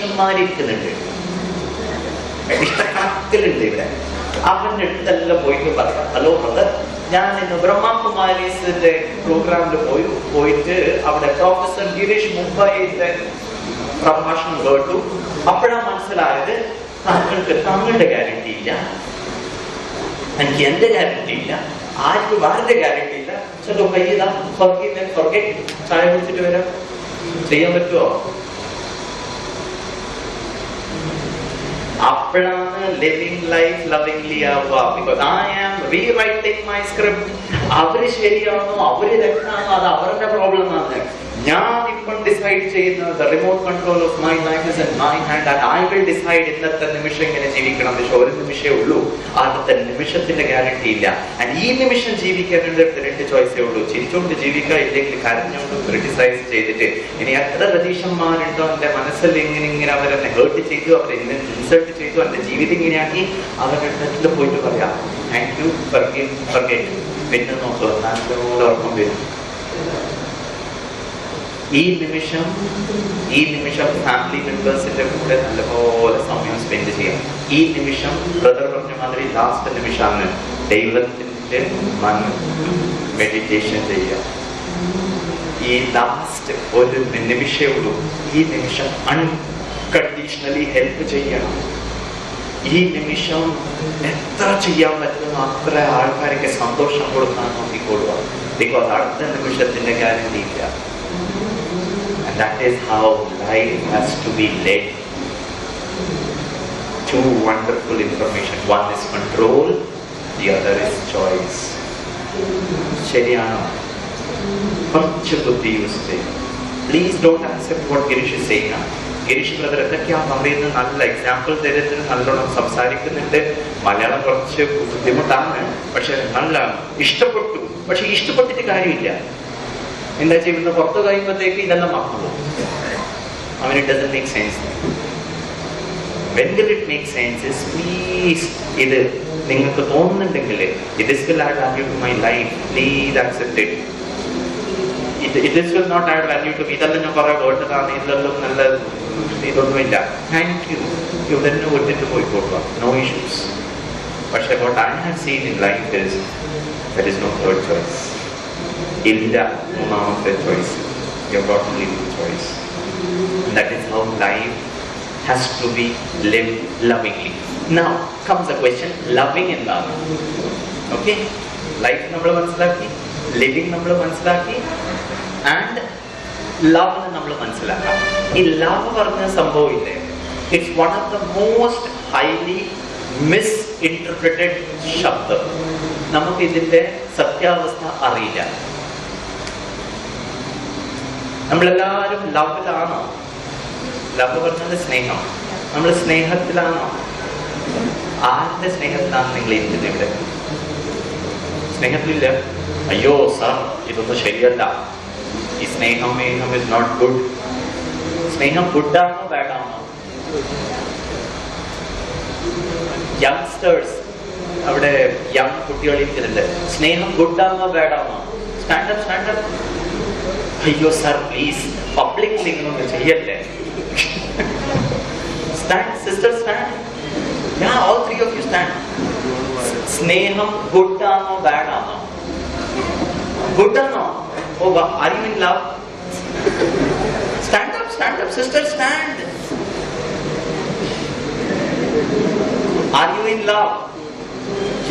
രതീഷന്മാരിരിക്കുന്നുണ്ട്, ഇഷ്ടക്കണക്കിലുണ്ട് ഇവിടെ. അവരുടെ അടുത്തെല്ലാം പോയിട്ട് പറയാം, ഹലോ ബ്രദർ, ഞാൻ ഇന്ന് ബ്രഹ്മകുമാരീസിന്റെ പ്രോഗ്രാമിൽ പോയിട്ട് അവിടെ പ്രൊഫസർ ഗിരീഷ് മുംബൈയുടെ പ്രഭാഷണം കേട്ടു. അപ്പോഴാണ് മനസ്സിലായത് താങ്കൾക്ക് തങ്ങളുടെ ഗ്യാരണ്ടി ഇല്ല, എനിക്ക് എന്റെ ഗ്യാരണ്ടി ഇല്ല, ആർക്കും ആരുടെ ഗ്യാരണ്ടി ഇല്ല. ചലോ കയ്യിതാ ചായ കുടിച്ചിട്ട് വരാം. ചെയ്യാൻ പറ്റുമോ? അപ്പോഴാണ് ലിവിംഗ് ലൈഫ് ലവിംഗ്ലി ആവുക. Because I am rewriting my script. അവര് ശരിയാണോ അവര് തെറ്റാണോ അത് അവരുടെ പ്രോബ്ലം ആണ്. ഞാൻ ഇപ്പം ഡിസൈഡ് ചെയ്യുന്നത് remote control of my life is in my hand and I will decide ഇന്നത്തെ നിമിഷം ഇങ്ങനെ ജീവിക്കണം. പക്ഷെ ഒരു നിമിഷമേ ഉള്ളൂ, ആദ്യത്തെ നിമിഷത്തിന്റെ ഗ്യാരണ്ടി ഇല്ല. ആൻഡ് ഈ നിമിഷം ജീവിക്കാനുള്ള രണ്ട് ചോയ്സേ ഉള്ളൂ, ചിരിച്ചുകൊണ്ട് ജീവിക്കുക, ഇല്ലെങ്കിൽ കരഞ്ഞുകൊണ്ട് ക്രിട്ടിസൈസ് ചെയ്തിട്ട്. ഇനി എത്ര രതീഷന്മാരുണ്ടോ എന്റെ മനസ്സിൽ ഇങ്ങനെ അവരെന്നെ ഹേർട്ട് ചെയ്തു, അവരെ ഇൻസൾട്ട് ചെയ്തു, എന്റെ ജീവിതം ഇങ്ങനെയാക്കി, അവരുടെ അടുത്ത് പോയിട്ട് പറയാം താങ്ക് യു, ഫർഗെറ്റ്. പിന്നെ നോക്കുക, നല്ലപോലെ ഓർമ്മ വരും. ഈ നിമിഷം ഫാമിലി മെമ്പേഴ്സിന്റെ കൂടെ നല്ലപോലെ സമയം സ്പെൻഡ് ചെയ്യാം. ഈ നിമിഷം ബ്രദർ പറഞ്ഞ മാതിരി ലാസ്റ്റ് നിമിഷമാണ് ദൈവത്തിന്റെ മെഡിറ്റേഷൻ ചെയ്യുക. ഈ ലാസ്റ്റ് ഒരു നിമിഷമേ ഉള്ളൂ. ഈ നിമിഷം അൺകണ്ടീഷണലി ഹെൽപ്പ് ചെയ്യണം. ഈ നിമിഷം എത്ര ചെയ്യാൻ പറ്റുന്ന അത്ര ആൾക്കാർക്ക് സന്തോഷം കൊടുക്കാൻ നോക്കിക്കൊള്ളുക. ബിക്കോസ് അടുത്ത നിമിഷത്തിന്റെ ഗ്യാരണ്ടി ഇല്ല. And that is how life has to be led. Two wonderful information. One is control, the other is choice. ശരിയാണോ? കുറച്ച് ബുദ്ധി യൂസ് ചെയ്യും. Please don't accept what Girish is saying. Girish brother എന്തൊക്കെയാ പറയുന്നത്, നല്ല എക്സാമ്പിൾ തരുന്നത്, നല്ലോണം സംസാരിക്കുന്നുണ്ട്. മലയാളം കുറച്ച് ബുദ്ധിമുട്ടാണ്, പക്ഷെ നല്ല ഇഷ്ടപ്പെട്ടു. പക്ഷെ ഇഷ്ടപ്പെട്ടിട്ട് കാര്യമില്ല. എന്താ ചെയ്യുന്നത്, പുറത്ത് കഴിയുമ്പോഴത്തേക്ക് ഇതെല്ലാം മറന്നു. അവന് it doesn't make sense. When will it make sense is, please, ഇത് നിങ്ങൾക്ക് തോന്നുന്നുണ്ടെങ്കിൽ this will add value to my life, please accept it. This will not add value to me. ഇതെല്ലാം ഞാൻ കുറെ കേട്ടതാണ്, ഇതെല്ലാം നല്ല ഇതൊന്നുമില്ല. താങ്ക് യു, ഇവിടെ വിട്ടിട്ട് പോയിക്കോട്ടുക, നോ ഇഷ്യൂസ്. പക്ഷെ what I have seen in life is there is no third choice. ഇല്ല മൂന്നാമത്തെ choice. You have got only one choice. And that is how life has to be lived lovingly. Now comes the question, loving എന്താണ്? Okay, life നമ്മൾ മനസ്സിലാക്കി, living നമ്മൾ മനസ്സിലാക്കി, and love നമ്മൾ മനസ്സിലാക്കാം. ഈ love പറഞ്ഞ സംഭവം ഇല്ലേ, it's one of the most highly misinterpreted ശബ്ദം. നമുക്ക് ഇതിന്റെ സത്യാവസ്ഥ അറിയില്ല. നമ്മളെല്ലാവരും ലവിലാണോ? ലവ് പറഞ്ഞത് സ്നേഹം. നമ്മൾ സ്നേഹത്തിലാണോ? ആരുടെ സ്നേഹത്തിലാണ് നിങ്ങൾ ഇരിക്കുന്നത്? ഇവിടെ സ്നേഹത്തിലില്ല. അയ്യോ സാർ, ഇതൊന്നും ശരിയല്ല, ഈ സ്നേഹം ഇസ് നോട്ട് ഗുഡ്. സ്നേഹം ഗുഡാണോ ബാഡാണോ? യങ്സ്റ്റേഴ്സ് അവിടെ യങ് കുട്ടികൾ ഇരിക്കുന്നുണ്ട്. സ്നേഹം ഗുഡാണോ ബാഡാണോ? Stand up stand up. അയ്യോ സാർ പ്ലീസ്, പബ്ലിക് ഇങ്ങനൊന്നും ചെയ്യല്ലേ. Stand sister, stand. Yeah, all three of you stand. സ്നേഹം ഗുഡാണോ ബാഡാണോ? ഗുഡാണോ? Oh, are you in love? Stand up, stand up, sister, stand. Are you in love?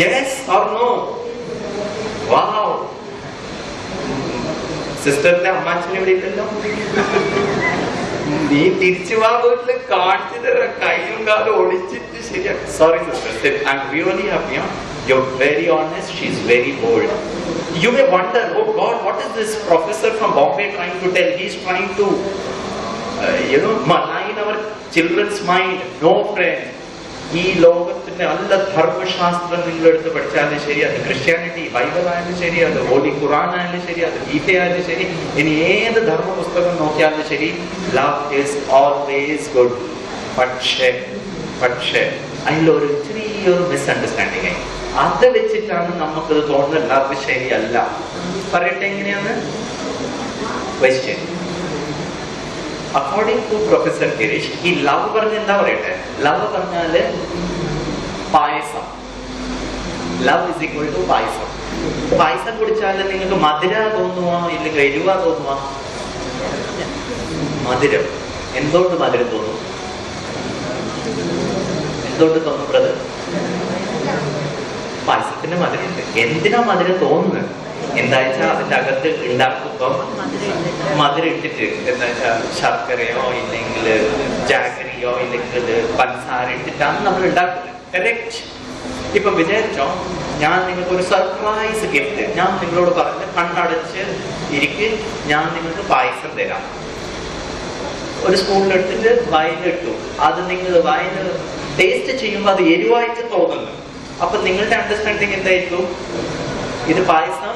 Yes or no? Wow. സിസ്റ്ററിന്റെ അമ്മാച്ചനെ ഇവിടെ ഇല്ലല്ലോ. നീ തിരിച്ചു വാ, വീട്ടില് കാണിച്ചു തരാം, കൈയും കാലും ഒളിച്ചിട്ട്. ശരിയാ, sorry sister, I am really happy. You're very honest, she's very bold. You may wonder, oh God, what is this professor from Bombay trying to tell? He's trying to malign our children's mind. No friend. ഈ ലോകത്തിന്റെ നല്ല ധർമ്മശാസ്ത്രം നിങ്ങളെടുത്ത് പഠിച്ചാലും ശരി, അത് Christianity Bible ആയാലും ശരി, അത് holy ഖുറാൻ ആയാലും ശരി, അത് ഗീതയായാലും ശരി, ഇനി ഏത് ധർമ്മ പുസ്തകം നോക്കിയാലും ശരി, ലവ് ഈസ് ഓൾവേസ് ഗുഡ്. പക്ഷേ അതിലൊരു ചെറിയൊരു മിസ്അണ്ടർസ്റ്റാൻഡിങ് ആയി. അത് വെച്ചിട്ടാണ് നമുക്കത് തോന്നുന്നത് ലവ് ശരിയല്ല. പറയട്ടെ എങ്ങനെയാണ്? Question. According to professor Girish, ഈ ലവ് പറഞ്ഞ എന്താ പറയട്ടെ, ലവ് പറഞ്ഞാല് payasam. Love is equal to payasam. Payasam കുടിച്ചാല് നിങ്ങൾക്ക് മധുര തോന്നുവാ ഇല്ലെങ്കിൽ എരിവ തോന്നുവാ? മധുരം. എന്തുകൊണ്ട് മധുരം തോന്നും? എന്തുകൊണ്ട് തോന്നും ബ്രദർ? പായസത്തിന് മധുരമുണ്ട്. എന്തിനാ മധുരം തോന്നുന്നത്? എന്താ വെച്ചാൽ അതിന്റെ അകത്ത് ഉണ്ടാക്കുമ്പോ മധുരം ഇട്ടിട്ട്, എന്താ വെച്ചാൽ ശർക്കരയോ ഇല്ലെങ്കിൽ ജാഗരിയോ ഇല്ലെങ്കിൽ പഞ്ചസാര ഇട്ടിട്ടാണ് നമ്മൾ ഉണ്ടാക്കുന്നത്. കറക്റ്റ്. ഇപ്പൊ വിചാരിച്ചോ, ഞാൻ നിങ്ങൾക്ക് ഒരു സർപ്രൈസ് ഗിഫ്റ്റ്, ഞാൻ നിങ്ങളോട് പറഞ്ഞ് കണ്ണടച്ച് ഇരിക്ക്, ഞാൻ നിങ്ങൾക്ക് പായസം തരാം. ഒരു സ്പൂണിലെടുത്തിട്ട് വായിലിട്ടു. അത് നിങ്ങൾ വായിൽ ടേസ്റ്റ് ചെയ്യുമ്പോൾ അത് എരിവായിട്ട് തോന്നുന്നു. അപ്പൊ നിങ്ങളുടെ അണ്ടർസ്റ്റാൻഡിങ് എന്തായിരിക്കും? ഇത് പായസം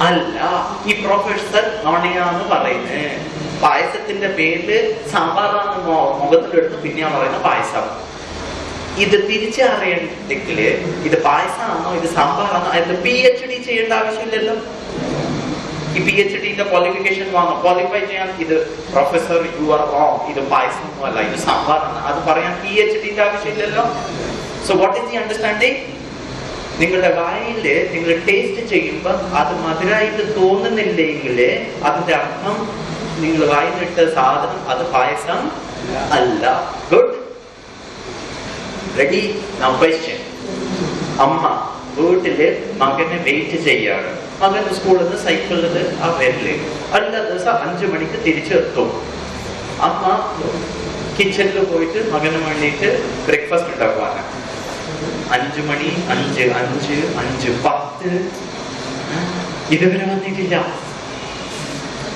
അല്ല. ഈ പ്രൊഫസർ നോണയാന്ന് പറയുന്നത്. പായസത്തിന്റെ പേരില് സാമ്പാറാണ് മുഖത്തിലെടുത്ത് പിന്നെയാ പറയുന്നത് പായസം. ഇത് തിരിച്ചറിയണമെങ്കില് ഇത് പായസമാണോ ഇത് സാമ്പാറാണോ, അതിന് PhD ചെയ്യേണ്ട ആവശ്യമില്ലല്ലോ. ഈ PhDന്റെ ക്വാളിഫിക്കേഷൻ വാങ്ങാം, ക്വാളിഫൈ ചെയ്യാൻ. ഇത് പ്രൊഫസർ യു ആർ റോങ്, ഇത് പായസമൊന്നും അല്ല, ഇത് സാമ്പാറാണ്, അത് പറയാൻ PhDന്റെ ആവശ്യമില്ലല്ലോ. So what is the understanding? നിങ്ങളുടെ വായില് നിങ്ങൾ ടേസ്റ്റ് ചെയ്യുമ്പോ അത് മധുരമായിട്ട് തോന്നുന്നില്ലെങ്കിൽ അതിന്റെ അർത്ഥം നിങ്ങൾ വായിലിട്ട സാധനം അത് പായസം അല്ല. ഗുഡ്. റെഡി? Now question. അമ്മ വീട്ടില് മകനെ വെയിറ്റ് ചെയ്യാണ്. മകൻ സ്കൂളിൽ നിന്ന് സൈക്കിളിൽ ആ വരല്. അടുത്ത ദിവസം 5 മണിക്ക് തിരിച്ചെത്തും. അമ്മ കിച്ചണിൽ പോയിട്ട് മകന് വേണ്ടിയിട്ട് ബ്രേക്ക്ഫാസ്റ്റ് ഉണ്ടാക്കുവാണ്. 5 മണി, 5, 5, 5, 10 ഇതുവരെ വന്നിട്ടില്ല.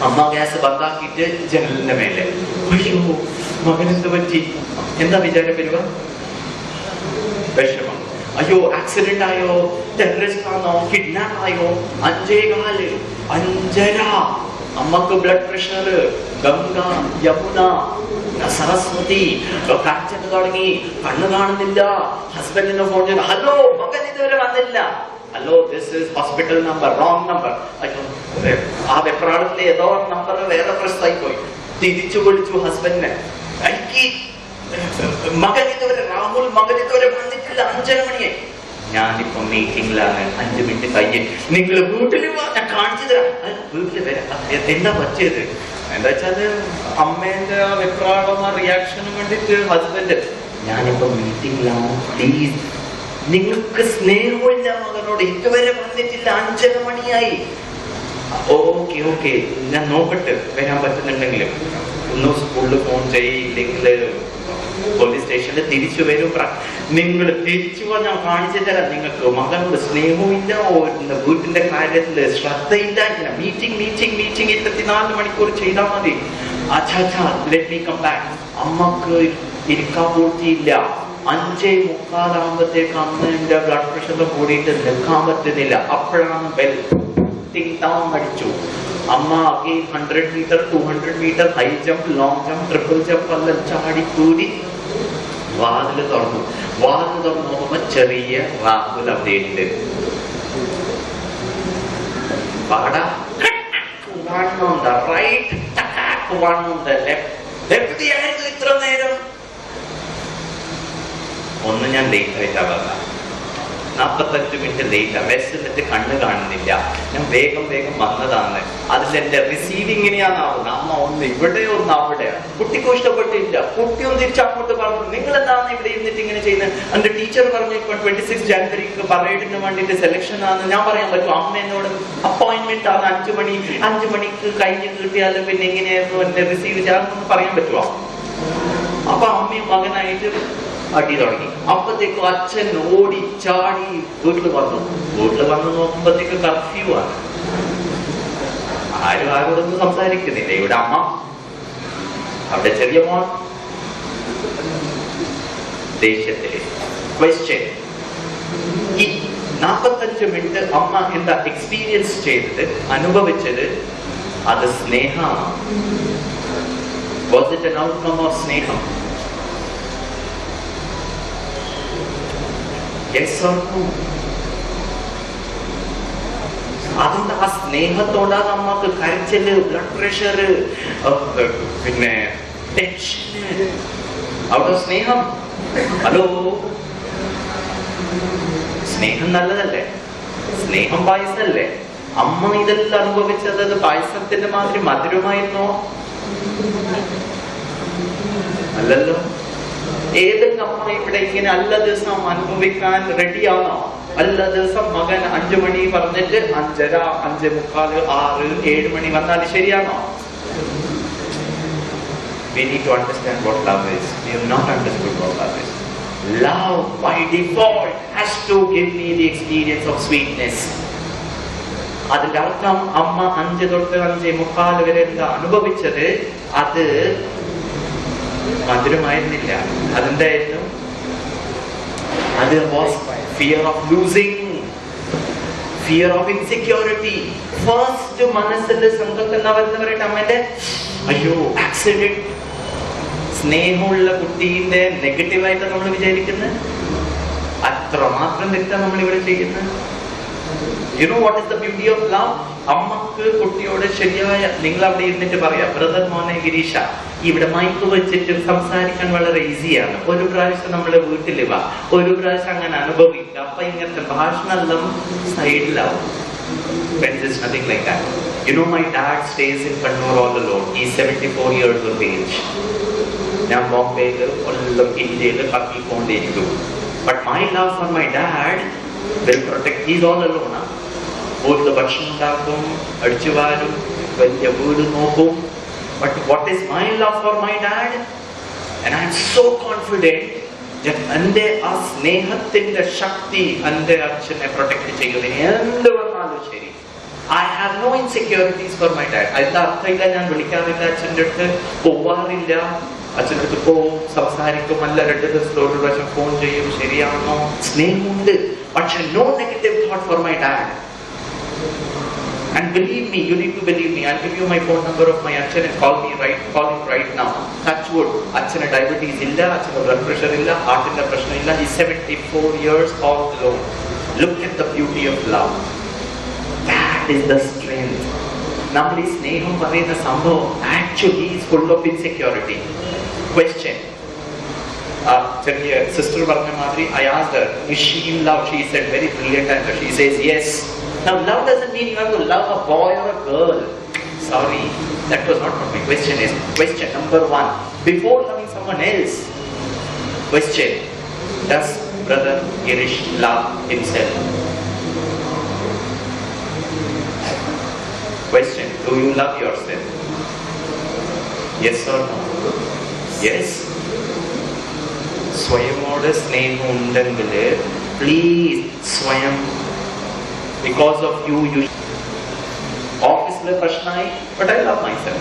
അമ്മ ഗ്യാസ് ബന്ധാക്കിയിട്ട് ജനലിന്റെ മേലെ. അയ്യോ, മകൻ എന്ത് പറ്റി? എന്താ വിചാരം വരിക? വിഷമം. അയ്യോ, ആക്സിഡന്റ് ആയോ, ടെററിസ്റ്റ് ആണോ, കിഡ്നാപ്പ് ആയോ? 5:15, 5:30. അമ്മക്ക് ബ്ലഡ് പ്രഷർ, ഗംഗ, യമുന, സരസ്വതി കാഴ്ചക്ക് തുടങ്ങി. കണ്ണ് കാണുന്നില്ല. ഹസ്ബൻഡിനെ ഫോൺ ചെയ്ത്, ഹലോ, മകൻ ഇതുവരെ വന്നില്ല. Hello, this is hospital number, wrong number. ആ വെപ്രാളത്തിലെ ഏതോ നമ്പർ വേറെ പ്രശ്നമായി പോയി. തിരിച്ചു വിളിച്ചു ഹസ്ബൻഡിനെ. എനിക്ക് മകൻ ഇതുവരെ, രാഹുൽ മകൻ ഇതുവരെ വന്നിട്ടില്ല. 5:30 മണിയായി. ഞാനിപ്പോ മീറ്റിംഗിലാണ്, 5 മിനിറ്റ് കഴിഞ്ഞ്. നിങ്ങൾ വീട്ടിൽ ഞാൻ കാണിച്ചു തരാം. വീട്ടിൽ വരാം. എന്താ പറ്റിയത്? എന്താ വെച്ചാല് അമ്മേന്റെ വെപ്രാളം റിയാക്ഷന് വേണ്ടിട്ട് ഹസ്ബൻഡ്, ഞാനിപ്പോ മീറ്റിംഗിലാണ്, പ്ലീസ്. നിങ്ങൾക്ക് സ്നേഹമില്ല മകനോട്, ഇതുവരെ വന്നിട്ടില്ല. 5:30 മണിയായി. ഓക്കെ ഓക്കെ, ഞാൻ നോക്കട്ടെ വരാൻ പറ്റുന്നുണ്ടെങ്കിൽ. ഒന്ന് സ്കൂളിൽ ഫോൺ ചെയ്യില്ലെങ്കിൽ പോലീസ് സ്റ്റേഷനിൽ തിരിച്ചു വരും. നിങ്ങൾ തിരിച്ചു ഞാൻ കാണിച്ചു തരാം. നിങ്ങൾക്ക് മകനോട് സ്നേഹമില്ല, വീട്ടിന്റെ കാര്യത്തില് ശ്രദ്ധയില്ല. മീറ്റിംഗ് 24 മണിക്കൂർ ചെയ്താൽ മതി. അച്ഛാ, ലെറ്റ് മീ കം ബാക്ക്. അമ്മക്ക് ഇരിക്കാൻ പൂർത്തിയില്ല. 5:45 ആകുമ്പോഴത്തേക്ക് അമ്മേന്റെ ബ്ലഡ് പ്രഷർ കൂടിയിട്ട് നിൽക്കാൻ പറ്റുന്നില്ല. അപ്പോഴാണ് ബെൽ ടിങ് ടോങ് അടിച്ചു. അമ്മ again 100 metre, 200 metre, high jump, long jump, triple jump എല്ലാം ചാടി കൂടി വാതില് തുറന്നു. വാതില് തുറന്നു നോക്കുമ്പോ ചെറിയ രാഹുൽ അവിടെ ഉണ്ട്. പാടാ, one on the right, one on the left. എവിടെയായിരുന്നു ഇത്ര നേരം? ഒന്ന് ഞാൻ ലേറ്റ് ആയിട്ടാ വന്ന, 45 മിനിറ്റ് ലേറ്റാ. വിശന്നിട്ട് കണ്ണ് കാണുന്നില്ല. ഞാൻ വേഗം വന്നതാണ്. അതിലെന്റെ റിസീവിങ് ഇങ്ങനെയാണാവുന്നത്. അമ്മ ഒന്ന് ഇവിടെ ഒന്ന് അവിടെ. കുട്ടിക്കും ഇഷ്ടപ്പെട്ടില്ല. കുട്ടി ഒന്ന് തിരിച്ചങ്ങോട്ട് പറഞ്ഞു, നിങ്ങൾ എന്താണ് ഇവിടെ ഇരുന്നിട്ട് ഇങ്ങനെ ചെയ്യുന്നത്? എന്റെ ടീച്ചർ പറഞ്ഞു ഇപ്പൊ 26 ജനുവരിക്ക് പരേഡിന് വേണ്ടിട്ട് സെലക്ഷൻ ആണ്. ഞാൻ പറയാൻ പറ്റും, അമ്മ എന്നോട് അപ്പോയിന്റ്മെന്റ് ആണ് 5 മണിക്ക് കഴിഞ്ഞ് കിട്ടിയാലും പിന്നെ എങ്ങനെയായിരുന്നു എന്റെ റിസീവ് ചെയ്യാമെന്ന് പറയാൻ പറ്റുമോ? അപ്പൊ അമ്മയും മകനായിട്ട് അടി തുടങ്ങി. അപ്പത്തേക്കും അച്ഛൻ ഓടി ചാടി വീട്ടിൽ വന്നു നോക്കുമ്പോഴത്തേക്ക് കർഫ്യൂ ആണ്. ആരോടൊന്നും സംസാരിക്കുന്നില്ല. ഇവിടെ അമ്മ, അവിടെ ചെറിയ മോൻ ദേഷ്യത്തില്. ക്വസ്റ്റ്യൻ, ഈ 45 മിനിറ്റ് അമ്മ എന്താ എക്സ്പീരിയൻസ് ചെയ്തത്, അനുഭവിച്ചത്? അത് സ്നേഹമാണ്. Was it an outcome of സ്നേഹം? Yes or no? അതുകൊണ്ട് ആ സ്നേഹത്തോടാ നമ്മക്ക് കരച്ചില്, ബ്ലഡ് പ്രഷർ, പിന്നെ ടെൻഷന്, അവിടെ സ്നേഹം. ഹലോ, സ്നേഹം നല്ലതല്ലേ? സ്നേഹം പായസല്ലേ? അമ്മ ഇതെല്ലാം അനുഭവിച്ചത് അത് പായസത്തിന്റെ മാതിരി മധുരമായിരുന്നോ? അല്ലല്ലോ. ഏതെങ്കിലും അമ്മ ഇവിടെ ഇങ്ങനെ എല്ലാ ദിവസം അനുഭവിക്കാൻ റെഡിയാണോ? എല്ലാ ദിവസം മകൻ 5 മണി പറഞ്ഞിട്ട് 5:30, 5:45, 6, 7 മണി വന്നാൽ ശരിയാണോ? We need to understand what love is. We have not understood what love is. Love by default has to give me the experience of sweetness. അതിന്റെ അർത്ഥം അമ്മ 5 തൊട്ട് 5:45 വരെ എന്താ അനുഭവിച്ചത്? അത് മധുരമായിരുന്നില്ല. അതെന്തായിരുന്നു? അത് fear of losing, fear of insecurity. First മനസ്സിൽ സങ്കല്പം എന്താ വരുന്നവരായിട്ട് അമ്മന്റെ അയ്യോ ആക്സിഡന്റ്. സ്നേഹമുള്ള കുട്ടീന്റെ നെഗറ്റീവായിട്ട് നമ്മൾ വിചാരിക്കുന്നത് അത്രമാത്രം തെറ്റാ നമ്മൾ ഇവിടെ ചെയ്യുന്നത്. You know what is the beauty of love? അമ്മക്ക് കുട്ടിയോട് ശരിയായ, നിങ്ങൾ അവിടെ ഇരുന്നിട്ട് പറയാം, ബ്രദർ മോനെ ഗിരീഷ, ഇവിടെ മൈക്ക് വെച്ചിട്ട് സംസാരിക്കാൻ വളരെ ഈസിയാണ്. ഒരു പ്രാവശ്യം നമ്മളെ വീട്ടിൽ വാ, ഒരു പ്രാവശ്യം അങ്ങനെ അനുഭവിക്കുക. അപ്പൊ ഇങ്ങനത്തെ ഭാഷണെല്ലാം സൈഡിലാവും. There's nothing like that. You know, my dad stays in Kannur all alone. He's 74 years of age. ഞാൻ ബോംബെയില് കൊല്ലം ഇന്ത്യയിൽ കറങ്ങിക്കൊണ്ടിരിക്കും. But my love for my dad will protect. He's all alone. വീട്ടിൽ ഭക്ഷണം ഉണ്ടാക്കും, അടിച്ചു വാരും, വലിയ വീട് നോക്കും. But what is my love for my dad? And I'm so confident that എന്റെ ആ സ്നേഹത്തിന്റെ ശക്തി എന്റെ അച്ഛനെ പ്രൊട്ടക്ട് ചെയ്യുന്നതിന് എന്ത് വന്നാലും ശരി. I have no insecurities for my dad. അതിന്റെ അർത്ഥമില്ല ഞാൻ വിളിക്കാറില്ല, അച്ഛൻ്റെ അടുത്ത് പോവാറില്ല. അച്ഛൻ്റെ അടുത്ത് പോവും, സംസാരിക്കും, അല്ല 2 ദിവസത്തിൽ ഒരു പ്രാവശ്യം ഫോൺ ചെയ്യും, ശരിയാണോ? സ്നേഹമുണ്ട്, പക്ഷെ no negative thought for my dad. And believe me, you need to believe me. I'll give you my phone number of my Achan and call him right now. Touch wood. Achan diabetes illa, Achan blood pressure illa, heart illa prashna illa. He's 74 years all alone. Look at the beauty of love. That is the strength. Namli sneham parayna sambhavam actually is full of insecurity. Question. Sister Varna Madri, I asked her, is she in love? She said very brilliant answer. She says yes. Now love doesn't mean you have to love a boy or a girl. Sorry, that was not what my question is. Question number 1. Before loving someone else, question, does brother Girish love himself? Question, do you love yourself? Yes or no? Yes. സ്വയമോട് സ്നേഹം ഉണ്ടെങ്കിൽ please സ്വയം, because of you ഓഫീസിലെ പ്രശ്നമായി, but I love myself.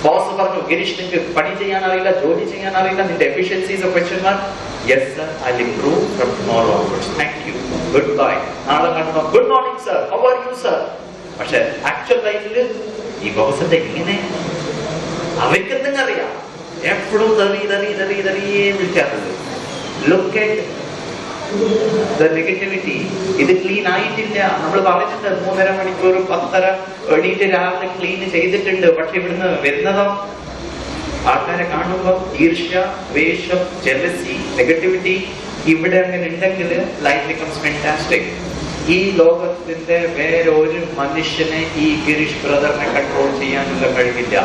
Boss പറഞ്ഞു, ഗിരീഷ് നിനക്ക് പണി ചെയ്യാൻ അറിയില്ല, ജോലി ചെയ്യാൻ അറിയില്ല, നിന്റെ efficiencies of question mark. Yes sir, I'll improve from tomorrow onwards. Thank you. Goodbye. നാളെ കാണുമ്പോൾ good morning sir, how are you sir? പക്ഷെ ആക്ച്വൽ ലൈഫിൽ ഈ ബോസിന്റെ എങ്ങനെ അവർക്ക് എന്തെങ്കിലും അറിയാം, എപ്പോഴും തെറിയേ വിളിക്കാറുണ്ട്. Look at the negativity. ഇത് ക്ലീൻ ആയിട്ടില്ല. നമ്മൾ പറഞ്ഞിട്ടുണ്ട് 3.5 മണിക്കൂർ 10:30 എണീറ്റ് രാവിലെ ക്ലീൻ ചെയ്തിട്ടുണ്ട്. പക്ഷെ ഇവിടുന്ന് വരുന്നതോ ആൾക്കാരെ കാണുമ്പോൾ ഈർഷ്യ, ദ്വേഷം, ജെലസി, നെഗറ്റിവിറ്റി ഇവിടെ അങ്ങനെ ഉണ്ടെങ്കിൽ ലൈഫ് ബിക്കംസ് ഫാന്റാസ്റ്റിക്. ഈ ലോകത്തിന്റെ വേറെ ഒരു മനുഷ്യനെ ഈ ഗിരീഷ് ബ്രദറിനെ കൺട്രോൾ ചെയ്യാനുള്ള കഴിവില്ല.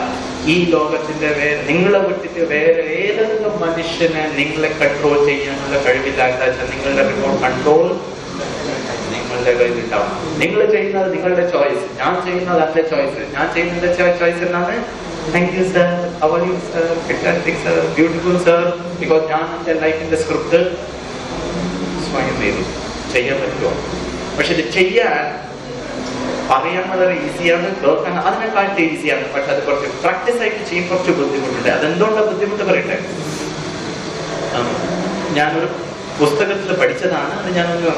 ഈ ലോകത്തിന്റെ നിങ്ങളെ വിട്ടിട്ട് വേറെ ഏതെങ്കിലും മനുഷ്യനെ നിങ്ങളെ കൺട്രോൾ ചെയ്യാനുള്ള കഴിവില്ല. എന്താ വെച്ചാൽ നിങ്ങളുടെ റിമോട്ട് കൺട്രോൾ നിങ്ങളുടെ കയ്യിലുണ്ടാവും. നിങ്ങൾ ചെയ്യുന്നത് നിങ്ങളുടെ ചോയ്സ്, ഞാൻ ചെയ്യുന്നത് എന്റെ ചോയ്സ്. ഞാൻ ചെയ്യുന്നതിന്റെ ചോയ്സ് എന്നാണ് thank you sir, how are you sir, fantastic sir, beautiful sir. Because ഞാൻ എന്റെ ലൈഫിന്റെ സ്ക്രിപ്റ്റ് സ്വയം ചെയ്യാൻ പറ്റുമോ? പക്ഷെ ഇത് ചെയ്യാൻ പറയാൻ വളരെ ഈസിയാണ്, കേൾക്കാൻ അതിനെക്കാട്ട് ഈസിയാണ്. പക്ഷെ അത് കുറച്ച് പ്രാക്ടീസ് ആയിട്ട് ചെയ്യാൻ കുറച്ച് ബുദ്ധിമുട്ടുണ്ട്. അതെന്തുകൊണ്ടാണ് ബുദ്ധിമുട്ട് പറയട്ടെ? ഞാനൊരു പുസ്തകത്തിൽ പഠിച്ചതാണ്. അത് ഞാനൊരു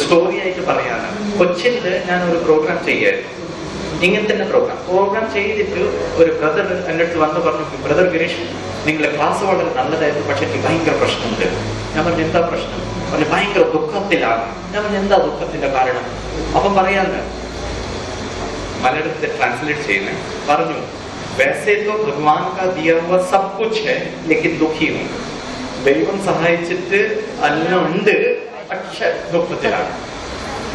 സ്റ്റോറി ആയിട്ട് പറയാണ്. കൊച്ചിയിൽ ഞാനൊരു പ്രോഗ്രാം ചെയ്യായിരുന്നു, ഇങ്ങനെ തന്നെ പ്രോഗ്രാം ചെയ്തിട്ട് ഒരു ബ്രദർ എൻ്റെ അടുത്ത് വന്ന് പറഞ്ഞു, ബ്രദർ ഗിരീഷ് നിങ്ങളുടെ ക്ലാസ് വളരെ നല്ലതായിരുന്നു, പക്ഷെ എനിക്ക് ഭയങ്കര പ്രശ്നമുണ്ട്. ഞാൻ പറഞ്ഞു എന്താ പ്രശ്നം? പറഞ്ഞു ഭയങ്കര ദുഃഖത്തിലാണ്. ഞാൻ പറഞ്ഞു എന്താ ദുഃഖത്തിന്റെ കാരണം? അപ്പം പറയാന്ന് മലയാളത്തിൽ ട്രാൻസ്ലേറ്റ് ചെയ്യുന്നത്, പറഞ്ഞു वैसे तो भगवान का दिया हुआ सब कुछ है लेकिन दुखी हूं. ദൈവം സഹായിച്ചിട്ട് എല്ലാം ഉണ്ട്, പക്ഷെ ദുഃഖത്തിലാണ്.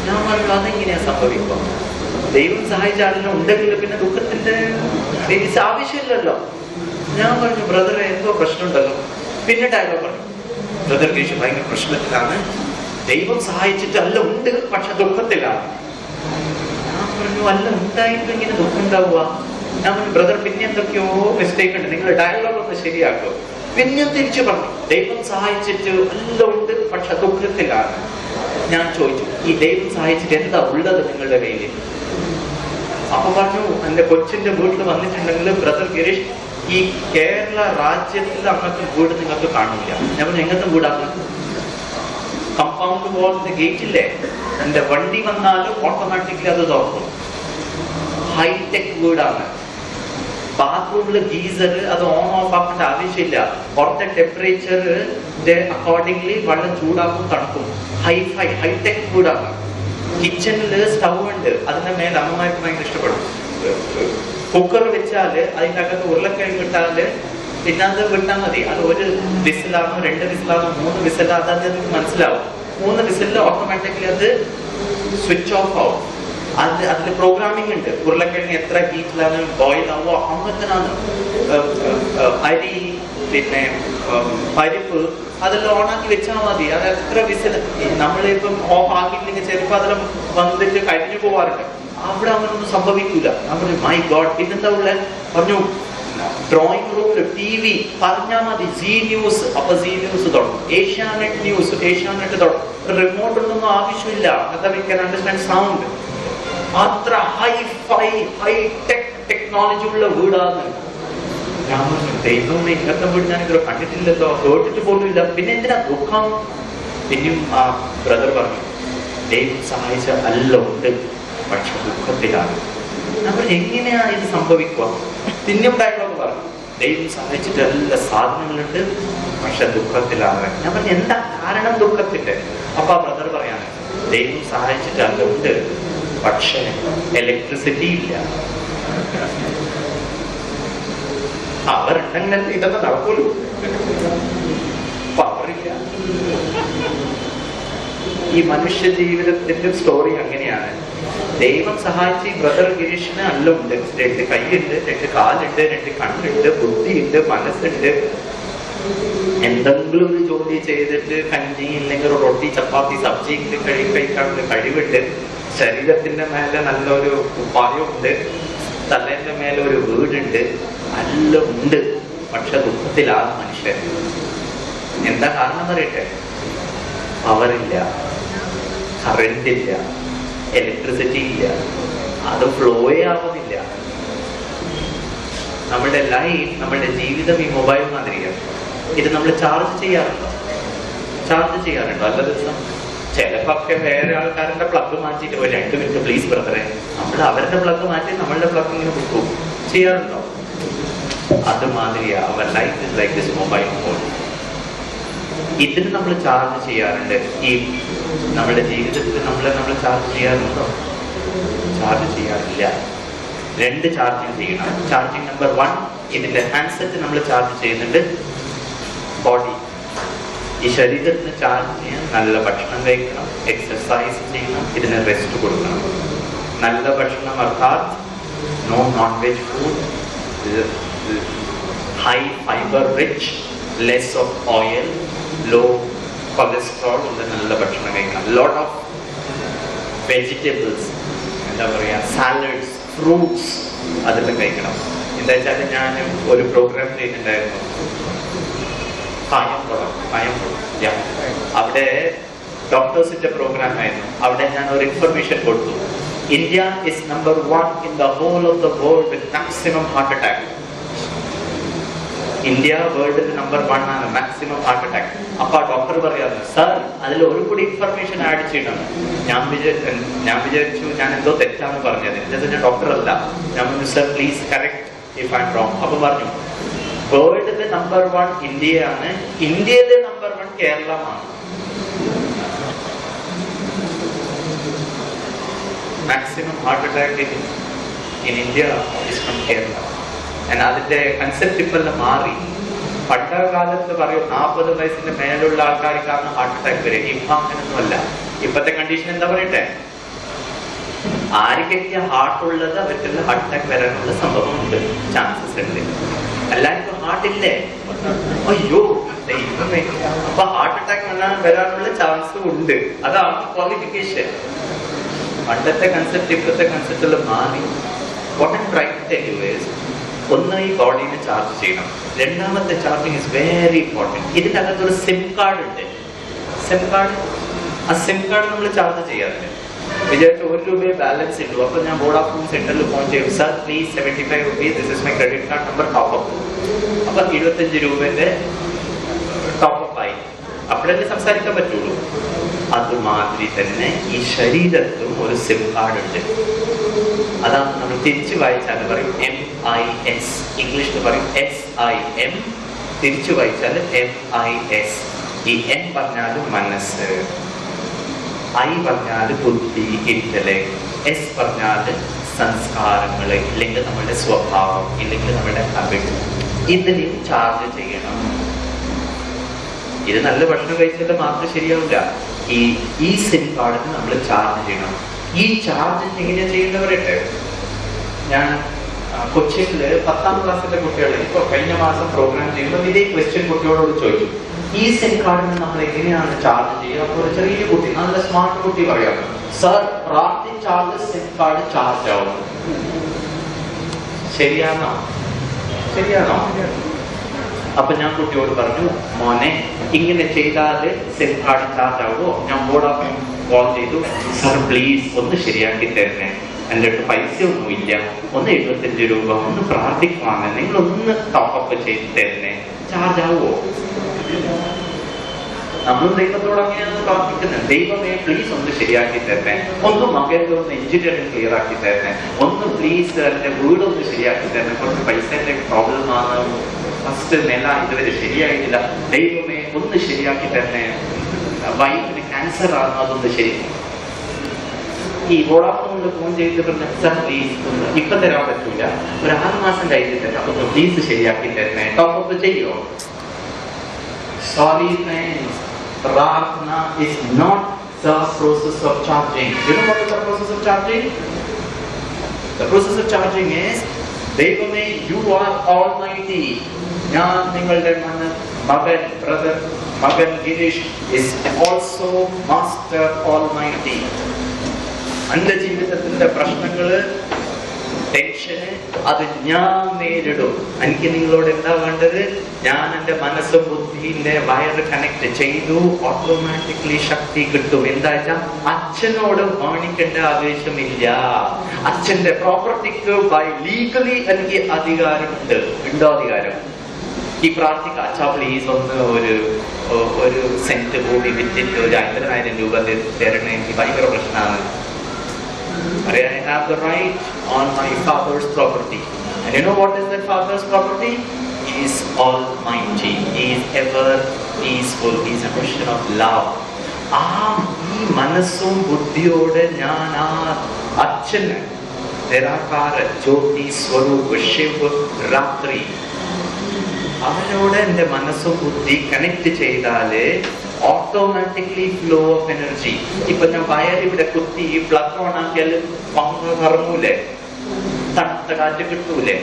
ഞാൻ പറഞ്ഞു അതെങ്ങനെയാ സംഭവിക്കുക? ദൈവം സഹായിച്ച ആളെല്ലാം ഉണ്ടെങ്കിൽ പിന്നെ ദുഃഖത്തിന്റെ ആവശ്യമില്ലല്ലോ. ഞാൻ പറഞ്ഞു ബ്രദറെ എന്തോ പ്രശ്നമുണ്ടല്ലോ. പിന്നെ ഡയലോഗ് പറഞ്ഞു, ബ്രദർ ഗീഷ് ഭയങ്കര പ്രശ്നത്തിലാണ്, ദൈവം സഹായിച്ചിട്ട് അല്ല ഉണ്ട് പക്ഷെ ദുഃഖത്തിലാണ്. ഞാൻ പറഞ്ഞു അല്ല ഉണ്ടായിട്ട് ഇങ്ങനെ ദുഃഖം ഉണ്ടാവുക? ഞാൻ പറഞ്ഞു ബ്രദർ പിന്നെ എന്തൊക്കെയോ മിസ്റ്റേക്ക് ഉണ്ട്, നിങ്ങൾ ഡയലോഗ് ഒന്ന് ശരിയാക്കും. പിന്നെ തിരിച്ചു പറഞ്ഞു ദൈവം സഹായിച്ചിട്ട് എല്ലാം ഉണ്ട് പക്ഷെ ദുഃഖത്തിലാണ്. ഞാൻ ചോദിച്ചു ഈ ദൈവം സഹായിച്ചിട്ട് എന്താ ഉള്ളത് നിങ്ങളുടെ കയ്യിൽ? അപ്പൊ പറഞ്ഞു എന്റെ കൊച്ചിന്റെ വീട്ടിൽ വന്നിട്ടുണ്ടെങ്കിൽ ബ്രദർ ഗിരീഷ് ഈ കേരള രാജ്യത്തിൽ അങ്ങനത്തെ വീട് നിങ്ങൾക്ക് കാണില്ല. ഞാൻ പറഞ്ഞു എങ്ങനത്തെ വീടാണ്? കമ്പൗണ്ട് വാളിന്റെ ഗേറ്റില്ലേ, എന്റെ വണ്ടി വന്നാലും ഓട്ടോമാറ്റിക്കലി അത് തുറക്കും. ഹൈടെക് വീടാണ്. ബാത്റൂമില് ഗീസർ അത് ഓൺ ഓഫ് ആക്കേണ്ട ആവശ്യമില്ല. പുറത്തെ ടെമ്പറേച്ചറിന്റെ അക്കോർഡിംഗ്ലി വെള്ളം ചൂടാക്കും തണുക്കും. ഹൈടെക് വീടാണ്. കിച്ചണില് സ്റ്റൗ ഉണ്ട്, അതിന്റെ മേലെ അമ്മമാർക്ക് ഭയങ്കര ഇഷ്ടപ്പെടും. കുക്കർ വെച്ചാല് അതിന്റെ അകത്ത് ഉരുളക്കിഴങ്ങ് ഇട്ടാല് പിന്നെ അത് വിട്ടാൽ മതി. അത് ഒരു വിസിലാണോ 2 വിസിലാണോ 3 വിസിലാ അതായത് നിങ്ങൾക്ക് മനസ്സിലാവും. 3 വിസിലിൽ ഓട്ടോമാറ്റിക്കലി അത് സ്വിച്ച് ഓഫ് ആവും. അതിൽ പ്രോഗ്രാമിംഗ് ഉണ്ട്. ഉരുളക്കിഴങ്ങ് എത്ര ഹീറ്റിലാണ് ബോയിൽ ആവോ അങ്ങനത്തിനാണ്. അരി പിന്നെ പരിപ്പ് അതെല്ലാം ഓണാക്കി വെച്ചാൽ മതി. അത് എത്ര വിസിൽ നമ്മളിപ്പം ഓഫ് ആക്കിയില്ലെങ്കിൽ ചിലപ്പോൾ അതെല്ലാം വന്നിട്ട് കഴിഞ്ഞു പോവാറുണ്ട്. അവിടെ അങ്ങനൊന്നും സംഭവിക്കൂല. നമ്മൾ മൈ ഗോഡ് പിന്നെന്താ ഉള്ള പറഞ്ഞു ഡ്രോയിങ് റൂമിൽ TV പറഞ്ഞാൽ മതി സി ന്യൂസ്. അപ്പൊ സി ന്യൂസ് തുടങ്ങും. ഏഷ്യാനെറ്റ് ന്യൂസ്, ഏഷ്യാനെറ്റ് തുടങ്ങും. റിമോട്ട് ഒന്നും ആവശ്യമില്ല. Understand sound. അത്ര ഹൈടെക് ടെക്നോളജി ഉള്ള വീടാണ്. ഞാൻ പറഞ്ഞു ദൈവം ഇങ്ങനത്തെ വീട് ഞാൻ ഇത്ര കണ്ടിട്ടില്ലല്ലോ, കേട്ടിട്ട് പോലും ഇല്ല, പിന്നെ എന്തിനാ ദുഃഖം? പിന്നെയും ആ ബ്രദർ പറഞ്ഞു ദൈവം സഹായിച്ച അല്ല ഉണ്ട് പക്ഷെ ദുഃഖത്തിലാണ്. ഞാൻ പറഞ്ഞു എങ്ങനെയാ ഇത് സംഭവിക്കുക? പിന്നെയും ഡയലോഗ് പറഞ്ഞു ദൈവം സഹായിച്ചിട്ട് എല്ലാ സാധനങ്ങളുണ്ട് പക്ഷെ ദുഃഖത്തിലാണ്. ഞാൻ പറഞ്ഞു എന്താ കാരണം ദുഃഖത്തിന്റെ? അപ്പൊ ആ ബ്രദർ പറയാണ് ദൈവം സഹായിച്ചിട്ട് അല്ല ഉണ്ട് പക്ഷെ ഇലക്ട്രിസിറ്റി ഇല്ല. അവരുണ്ടെങ്കിൽ ഇതൊക്കെ നടക്കൂലൂ. പവറില്ല. ഈ മനുഷ്യ ജീവിതത്തിന്റെ സ്റ്റോറി അങ്ങനെയാണ്. ദൈവം സഹായിച്ച് ഈ ബ്രദർ ഗിരീഷിന് അല്ല ഉണ്ട്. 2 കൈയുണ്ട്, 2 കാലുണ്ട്, 2 കണ്ണുണ്ട്, ബുദ്ധിയുണ്ട്, മനസ്സുണ്ട്. എന്തെങ്കിലും ഒരു ജോലി ചെയ്തിട്ട് കഞ്ഞി ഇല്ലെങ്കിൽ റൊട്ടി ചപ്പാത്തി സബ്ജി കഴിക്കാനുള്ള കഴിവുണ്ട്. ശരീരത്തിന്റെ മേലെ നല്ലൊരു ഉപായമുണ്ട്. തലേന്റെ മേലെ ഒരു വീടുണ്ട്. എല്ലാം ഉണ്ട് പക്ഷെ ദുഃഖത്തിലാണ് മനുഷ്യൻ. എന്താ കാരണം പറയട്ടെ? പവറില്ല, കറണ്ട് ഇല്ല, ഇലക്ട്രിസിറ്റി ഇല്ല, അത് ഫ്ലോയേ ആവുന്നില്ല. നമ്മുടെ ലൈഫ്, നമ്മുടെ ജീവിതം ഈ മൊബൈൽ മാതിരിയാണ്. ഇത് നമ്മൾ ചാർജ് ചെയ്യാറുണ്ടോ? അല്ല ദിവസം ചിലപ്പൊക്കെ വേറെ ആൾക്കാരുടെ പ്ലഗ് മാറ്റിയിട്ട് പോയി 2 മിനിറ്റ് പ്ലീസ് ബ്രദറെ, നമ്മൾ അവരുടെ പ്ലഗ് മാറ്റി നമ്മളുടെ പ്ലഗ് ഇങ്ങനെ കൊടുക്കും. ചെയ്യാറുണ്ടോ? അതുമാതിരിയാ അവർ life is like this mobile phone. ഇതിന് നമ്മൾ ചാർജ് ചെയ്യാറുണ്ട്. ഈ നമ്മുടെ ജീവിതത്തിൽ നമ്മൾ ചാർജ് ചെയ്യാറുണ്ടോ? ചാർജ് ചെയ്യാറില്ല. 2 ചാർജിങ് ചെയ്യണം. ചാർജിങ് നമ്പർ 1 ഇതിന്റെ ഹാൻഡ്സെറ്റ് നമ്മൾ ചാർജ് ചെയ്യുന്നുണ്ട്. ബോഡി, ഈ ശരീരത്തിന് ചാർജ് ചെയ്യാൻ നല്ല ഭക്ഷണം കഴിക്കണം, എക്സർസൈസ് ചെയ്യണം, ഇതിന് റെസ്റ്റ് കൊടുക്കണം. നല്ല ഭക്ഷണം അർത്ഥാത് no non veg food, high fibre rich, less of oil, low cholesterol ഉള്ള നല്ല ഭക്ഷണം കഴിക്കണം. ലോട്ട് ഓഫ് വെജിറ്റബിൾസ്, എന്താ പറയുക, സാലഡ്സ്, ഫ്രൂട്ട്സ് അതെല്ലാം കഴിക്കണം. എന്താ വെച്ചാൽ ഞാൻ ഒരു പ്രോഗ്രാം ചെയ്യുന്നുണ്ടായിരുന്നു കായംകുളം. അവിടെ ഡോക്ടേഴ്സിന്റെ പ്രോഗ്രാം ആയിരുന്നു. അവിടെ ഞാൻ ഒരു ഇൻഫർമേഷൻ കൊടുത്തു. India is number 1 in the whole of the world with maximum heart attack. India വേൾഡിൽ നമ്പർ 1 ആണ് മാക്സിമം ഹാർട്ട് അറ്റാക്ക്. അപ്പൊ ആ ഡോക്ടർ പറയാറ് സർ അതിൽ ഒരു കൂടി ഇൻഫർമേഷൻ ആഡ് ചെയ്യണം. ഞാൻ വിചാരിച്ചു ഞാൻ എന്തോ തെറ്റാന്ന് പറഞ്ഞത്. എന്നിട്ട് ഞാൻ ഡോക്ടർ അല്ല. ഞാൻ പറഞ്ഞു sir please correct if I M wrong. അപ്പൊ പറഞ്ഞു വേൾഡിലെ നമ്പർ 1 ഇന്ത്യയാണ്, ഇന്ത്യയിലെ നമ്പർ 1 കേരളമാണ്. Maximum heart attack in India is from Kerala. And അതിന്റെ കൺസെപ്റ്റ് ഇപ്പം മാറി. പണ്ട കാലത്ത് പറയും 40 വയസ്സിന്റെ മേലുള്ള ആൾക്കാർക്കാണ് ഹാർട്ട് അറ്റാക്ക് വരെ. ഇപ്പൊ അങ്ങനൊന്നുമല്ല. ഇപ്പത്തെ കണ്ടീഷൻ എന്താ പറയട്ടെ, ആർക്കൊക്കെ ഹാർട്ട് ഉള്ളത് അവർക്കുള്ള ഹാർട്ട് അറ്റാക്ക് വരാനുള്ള സംഭവം ഉണ്ട്, ചാൻസസ് ഉണ്ട്. എല്ലാവർക്കും ഹാർട്ട് ഇല്ലേ? അയ്യോ ദൈവമേ, അപ്പൊ ഹാർട്ട് അറ്റാക്ക് വരാനുള്ള ചാൻസും ഉണ്ട്. അതാണ് ക്വാളിഫിക്കേഷൻ. പണ്ടത്തെ കൺസെപ്റ്റ് ഇപ്പോഴത്തെ കൺസെപ്റ്റുകൾ മാറി. What I try to tell you is, ഒന്ന് ഈ ബോഡീനെ ചാർജ് ചെയ്യണം. രണ്ടാമത്തെ ചാർജിങ് ഇസ് വെരി ഇമ്പോർട്ടൻറ്റ്. ഇതിൻ്റെ അകത്തൊരു സിം കാർഡ് ഉണ്ട്. സിം കാർഡ്, ആ സിം കാർഡ് നമ്മൾ ചാർജ് ചെയ്യാറില്ല. വിചാരിച്ച 1 രൂപയെ ബാലൻസ് ഇട്ടു. അപ്പൊ ഞാൻ വോഡാഫോൺ സെന്ററിൽ ഫോൺ ചെയ്യും, sir please 75 rupees, this is my credit card number top up. അപ്പൊ 25 രൂപന്റെ ടോപ്പ് അപ്പ് ആയി. അപ്പോഴല്ലേ സംസാരിക്കാൻ പറ്റുള്ളൂ. അതുമാതിരി തന്നെ ഈ ശരീരത്തും ഒരു സിം കാർഡ് ഉണ്ട്. അതാണ് നമ്മൾ തിരിച്ചു വായിച്ചാൽ പറയും MIS, ഇംഗ്ലീഷിൽ പറയും SIM, തിരിച്ചു വായിച്ചാൽ MIS. ഈ M പറഞ്ഞാൽ മനസ്സ്, I പറഞ്ഞാൽ ബുദ്ധി, ഇന്റലക്ട്, S പറഞ്ഞാൽ സംസ്കാരങ്ങള്, ഇല്ലെങ്കിൽ നമ്മളുടെ സ്വഭാവം, ഇല്ലെങ്കിൽ നമ്മളുടെ ഹാബിറ്റ്. ഇതിനെയും ചാർജ് ചെയ്യണം. ഇത് നല്ല ഭക്ഷണം കഴിച്ചാൽ മാത്രം ശരിയാവില്ല. ഈ സിം കാർഡിന് നമ്മൾ ചാർജ് ചെയ്യണം. ഈ ചാർജ് എങ്ങനെയാ ചെയ്യേണ്ടവരട്ടെ, ഞാൻ കൊച്ചിയില് 10ാം ക്ലാസ്സിലെ കുട്ടികളെ ഇപ്പൊ കഴിഞ്ഞ മാസം പ്രോഗ്രാം ചെയ്യുമ്പോൾ ഇതേ ക്വസ്റ്റ്യൻ കുട്ടികളോട് ചോദിച്ചു, ഈ സിം കാർഡിന് നമ്മൾ എങ്ങനെയാണ് ചാർജ് ചെയ്യുക? അപ്പൊ ഒരു ചെറിയ കുട്ടി, നല്ല സ്മാർട്ട് കുട്ടി പറയാം, സർ പ്രാർത്ഥിച്ചാൽ സിം കാർഡ് ചാർജ് ആവും. ശരിയാണോ? ശരിയാണോ? അപ്പൊ ഞാൻ കുട്ടിയോട് പറഞ്ഞു, മോനെ ഇങ്ങനെ ചെയ്താൽ സിം കാർഡ് ചാർജ് ആവുമോ? ഞാൻ വോഡാഫോൺ കോൾ ചെയ്തു, സർ പ്ലീസ് ഒന്ന് ശരിയാക്കി തരണേ, എൻ്റെ അടുത്ത് പൈസ ഒന്നുമില്ല, ഒന്ന് 75 രൂപ, ഒന്ന് പ്രാർത്ഥിക്കുവാണ്, നിങ്ങളൊന്ന് ടോപ്പപ്പ് ചെയ്ത് തരണേ, ചാർജ് ആവുമോ? നമ്മൾ ദൈവത്തോട് അങ്ങനെയാണ് പ്രാർത്ഥിക്കുന്നത്, ദൈവമേ പ്ലീസ് ഒന്ന് ശരിയാക്കി തരണേ, ഒന്ന് മകൻ്റെ ഒന്ന് എഞ്ചിനീയറിംഗ് ക്ലിയർ ആക്കി തരണേ, ഒന്ന് പ്ലീസ് എൻ്റെ വീടൊന്ന് ശരിയാക്കി തരണേ, കുറച്ച് പൈസേൻ്റെ പ്രോബ്ലം ആണ്, ഫസ്റ്റ് നില ഇതുവരെ ശരിയായിട്ടില്ല, ദൈവമേ ഒന്ന് ശരിയാക്കി തരണേ, വൈഫിന് ക്യാൻസർ ആണ്, അതൊന്ന് ശരി. ഈ വോഡാഫോണിൽ ഫോൺ ചെയ്തിട്ട് പറഞ്ഞ, സർ പ്ലീസ് ഒന്ന് ഇപ്പൊ തരാൻ പറ്റൂല, ഒരു 6 മാസം കഴിഞ്ഞിട്ട് തരാം, അപ്പൊ പ്ലീസ് ശരിയാക്കി തരണേ, ടോപ്പപ്പ് ചെയ്യോ? Sorry friends, Prarthana is not the process of charging. You know what is the process of charging? The process of charging is, Devame, you are almighty. ഞാൻ നിങ്ങളുടെ മകൻ, ബ്രദർ, മകൻ Girish is also master almighty. എൻ്റെ ജീവിതത്തിന്റെ പ്രശ്നങ്ങള്, ടെൻഷന്, അത് ഞാൻ നേരിടും. എനിക്ക് നിങ്ങളോട് എന്താ വേണ്ടത്? ഞാൻ എൻ്റെ മനസ്സും ബുദ്ധിന്റെ വയറ് കണക്ട് ചെയ്തു, ഓട്ടോമാറ്റിക്കലി ശക്തി കിട്ടും. എന്താ വെച്ചാൽ അച്ഛനോട് കാണിക്കേണ്ട ആവശ്യമില്ല. അച്ഛന്റെ പ്രോപ്പർട്ടിക്ക് ബൈ ലീഗലി എനിക്ക് അധികാരമുണ്ട്. ഉണ്ടോ അധികാരം? ഈ പ്രാർത്ഥിക്ക, അച്ഛാ പ്ലീസ് ഒന്ന് ഒരു സെന്റ് കൂടി വിറ്റിട്ട് ഒരു 50,000 രൂപ തരണേ, എനിക്ക് ഭയങ്കര പ്രശ്നമാണ്. I have the right on my father's property. And you know what is that father's property? He is almighty. He is ever peaceful. He is a question of love. ഈ മനസ്സും ബുദ്ധിയോടെ ഞാൻ ആ അച്ഛന്, നിരാകാര ജ്യോതി സ്വരൂപ ശിവ രാത്രി, അവനോട് എൻ്റെ മനസ്സും ബുദ്ധി കണക്ട് ചെയ്താല് ഓട്ടോമാറ്റിക്കലി ഫ്ലോ ഓഫ് എനർജി. ഇപ്പൊ ഞാൻ വയറിവിടെ കുത്തി പ്ലഗ് ഓൺ ആക്കിയാൽ കറങ്ങൂലേ, തണുത്ത കാറ്റ് കിട്ടൂലേ?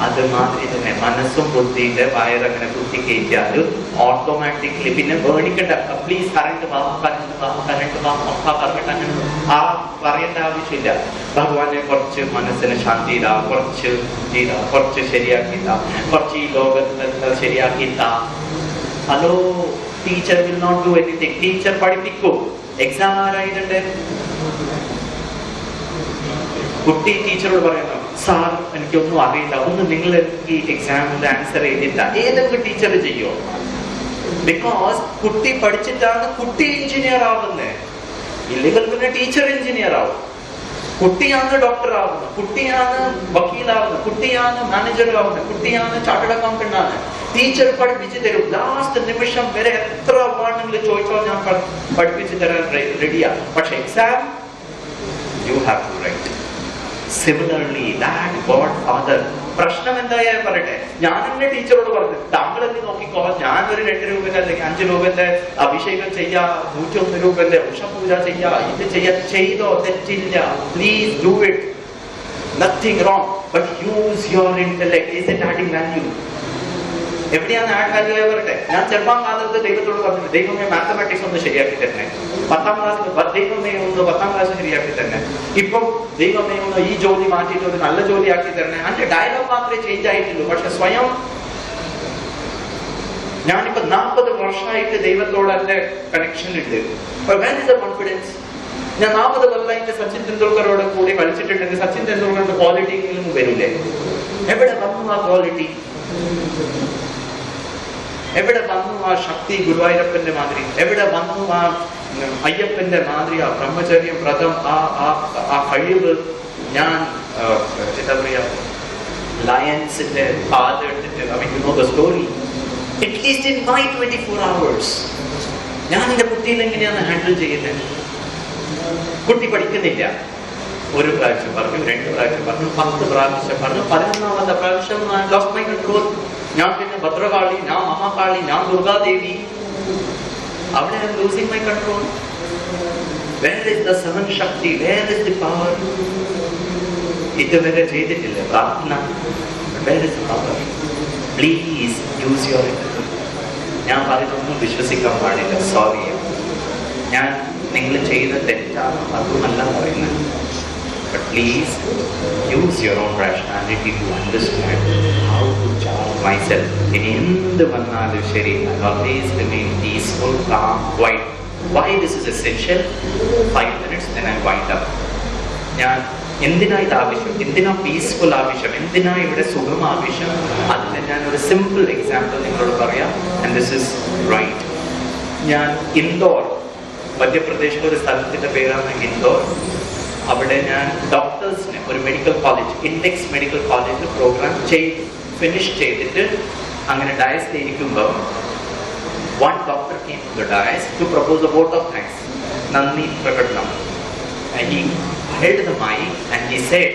അതുമാതിരി തന്നെ മനസ്സും ബുദ്ധിന്റെ വയറങ്ങനെ കുത്തി കയറ്റിയാലും ഓട്ടോമാറ്റിക്കലി പിന്നെ വേണിക്കണ്ട, പ്ലീസ് കറണ്ട് വാ, കറണ്ട് വാ, കറണ്ട് വാ, ഒക്കെ പറഞ്ഞിട്ട് അങ്ങനെ പറയേണ്ട ആവശ്യമില്ല. ഭഗവാനെ കുറച്ച് മനസ്സിന് ശാന്തി ഇതാ, കുറച്ച് ചെയ്താ, കുറച്ച് ശരിയാക്കിത്താ, കുറച്ച് ഈ ലോകത്തെ ശരിയാക്കിത്താ. Hello, teacher will not do anything. Teacher പഠിപ്പിക്കും. എക്സാം ആരായിട്ടുണ്ട്? കുട്ടി ടീച്ചറോട് പറയുന്നു, സാർ എനിക്കൊന്നും അറിയില്ല, ഒന്ന് നിങ്ങൾ എനിക്ക് എക്സാമിന്റെ ആൻസർ എഴുതില്ല. ഏതൊക്കെ ടീച്ചർ ചെയ്യോ? ബിക്കോസ് കുട്ടി പഠിച്ചിട്ടാണ് കുട്ടി എഞ്ചിനീയർ ആവുന്നത്. ഇല്ലെങ്കിൽ പിന്നെ ടീച്ചർ എഞ്ചിനീയർ ആവും. കുട്ടിയാണ് ഡോക്ടർ ആവുന്നത്, കുട്ടിയാണ് വക്കീലാവുന്നത്, കുട്ടിയാണ് മാനേജർ ആവുന്നത്, കുട്ടിയാണ് ചാർട്ടേഡ് അക്കൗണ്ടന്റ് ആണ്. ടീച്ചർ പഠിപ്പിച്ചു തരും. ലാസ്റ്റ് നിമിഷം വരെ എത്ര വേണമെങ്കിലും ചോദിച്ചോ, ഞാൻ പഠിപ്പിച്ചു തരാൻ റെഡിയാ. പക്ഷെ exam you have to write. Similarly, that Godfather. പ്രശ്നം എന്തായാലും പറയട്ടെ, ഞാൻ എന്റെ ടീച്ചറോട് പറഞ്ഞു, താങ്കൾ എന്ത് നോക്കിക്കോ, ഞാൻ ഒരു 2 രൂപന്റെ അല്ലെങ്കിൽ 5 രൂപന്റെ അഭിഷേകം ചെയ്യാ, 101 രൂപന്റെ ഉഷപൂജ ചെയ്യാ, ഇത് ചെയ്തോ, തെറ്റില്ല, please do it, nothing wrong, but use your intellect. Is it adding value? എവിടെയാണ് ആഡ് വാല്യൂ ആയി പറയട്ടെ. ഞാൻ ചെറുപ്പം കാലത്ത് ദൈവത്തോട് പറഞ്ഞു, ദൈവമേ മാത്തമാറ്റിക്സ് ഒന്ന് ശരിയാക്കി തരണേ. 10ാം ക്ലാസ് ദൈവമേ ഒന്ന് 10ാം ക്ലാസ് ശരിയാക്കി തരണേ. ഇപ്പം ദൈവമേ ഒന്ന് ഈ ജോലി മാറ്റിയിട്ട് ഒരു നല്ല ജോലിയാക്കി തരണേ. അതിന്റെ ഡയലോഗ് മാത്രമേ ചേഞ്ച് ആയിട്ടുള്ളൂ, പക്ഷെ സ്വയം ഞാനിപ്പോ 40 വർഷമായിട്ട് ദൈവത്തോട് എന്റെ കണക്ഷൻ ഉണ്ട്. Where is the confidence? ഞാൻ 40 കൊല്ലമായിട്ട് സച്ചിൻ തെണ്ടുൽക്കറോട് കൂടി കളിച്ചിട്ടുണ്ടെങ്കിൽ സച്ചിൻ തെണ്ടുൽക്കറുടെ ക്വാളിറ്റി എങ്കിലും വരില്ലേ? എവിടെ വന്നു ആ ക്വാളിറ്റി? എവിടെ വന്നു ആ ശക്തി ഗുരുവായൂരപ്പന്റെ മാതിരി? എവിടെ വന്നു ആ അയ്യപ്പന്റെ മാതിരി ആ ബ്രഹ്മചര്യം, വ്രതം, ആ കഴിവ്? ഞാൻ എന്താ പറയാ, ലയൻസിന്റെ പാത എടുത്തിട്ട്, I mean you know the story, at least in my 24 hours ഞാൻ എന്റെ കുട്ടിയിൽ എങ്ങനെയാണ് ഹാൻഡിൽ ചെയ്യുന്നത്? കുട്ടി പഠിക്കുന്നില്ല. 1 പ്രാവശ്യം പറഞ്ഞു, 2 പ്രാവശ്യം പറഞ്ഞു, 10 പ്രാവശ്യം പറഞ്ഞു, 11ാമത്തെ പ്രാവശ്യം ലോസ്റ്റ് മൈ കൺട്രോൾ. ഞാൻ പിന്നെ ഭദ്രകാളി, ഞാൻ മഹാകാളി, ഞാൻ ദുർഗാദേവി. അവിടെ I am losing my control. Where is the സഹൻ ശക്തി? Where is the power? ഇതുവരെ ചെയ്തിട്ടില്ല പ്രാർത്ഥന. Where is the power? Please use your intelligence. ഞാൻ പറയുന്നൊന്നും വിശ്വസിക്കാൻ പാടില്ല, സോറി. ഞാൻ നിങ്ങൾ ചെയ്ത തെറ്റാണ് അതുമല്ല പറയുന്നത്. But please use your own rationality to understand how to charge myself. In എന്ത് വന്നാലും ശരി, I always remain peaceful, calm, quiet. Why this is essential? 5 minutes, then I wind up. ഞാൻ എന്തിനാ ഇത് ആവശ്യം? എന്തിനാ പീസ്ഫുൾ ആവശ്യം? എന്തിനാ ഇവിടെ സുഖം ആവശ്യം? അതിന് ഞാൻ ഒരു സിമ്പിൾ എക്സാമ്പിൾ നിങ്ങളോട് പറയാം. And this is right. ഞാൻ ഇൻഡോർ, മധ്യപ്രദേശിലെ ഒരു സ്ഥലത്തിന്റെ പേരാണ് ഇൻഡോർ. അവിടെ ഞാൻ ഡോക്ടേഴ്സിന് ഒരു medical college, index medical college programme finish ചെയ്തിട്ട് അങ്ങനെ ഡയസിൽ ഇരിക്കുമ്പോൾ one doctor came to the dais to propose a vote of thanks, നന്ദി പ്രകടനം. And he held the mic and he said,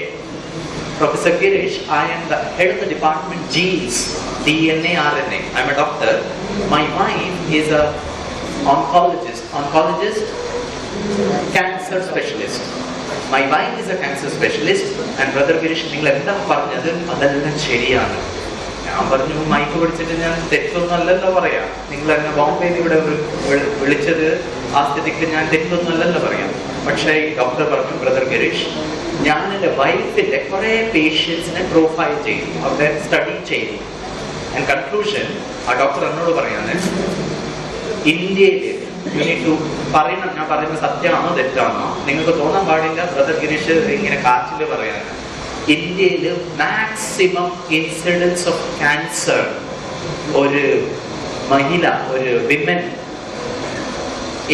Professor Girish, I am the head of the department genes, DNA, RNA. I am a doctor. My wife is a oncologist, cancer specialist. My wife is a cancer specialist. And Brother Girish, നിങ്ങൾ എന്താ പറഞ്ഞത് അതെല്ലാം ശരിയാണ്. ഞാൻ പറഞ്ഞു, mic പിടിച്ചിട്ട് ഞാൻ തെറ്റൊന്നുമല്ലല്ലോ പറയാം. നിങ്ങൾ എന്നെ ബോംബെയിൽ ഇവിടെ വിളിച്ചത് ആ സ്ഥിതിക്ക് ഞാൻ തെറ്റൊന്നുമല്ലല്ലോ പറയാം. പക്ഷേ ഈ ഡോക്ടർ പറഞ്ഞു, ബ്രദർ ഗിരീഷ്, ഞാൻ എൻ്റെ വൈഫിന്റെ കുറെ പേഷ്യൻസിനെ പ്രൊഫൈൽ ചെയ്തു, അവിടെ സ്റ്റഡി ചെയ്തു. ആൻഡ് കൺക്ലൂഷൻ ആ ഡോക്ടർ എന്നോട് പറയാണ്, ഇന്ത്യയിൽ പറയണം, ഞാൻ പറയുന്ന സത്യമാണോ തെറ്റാണോ നിങ്ങൾക്ക് തോന്നാൻ പാടില്ല, ബ്രദർ ഗിരീഷ് ഇങ്ങനെ കാച്ചില് പറയാണ്, ഇന്ത്യയിൽ മാക്സിമം ഇൻസിഡൻസ് ഓഫ് ക്യാൻസർ ഒരു മഹിള, ഒരു വിമൻ,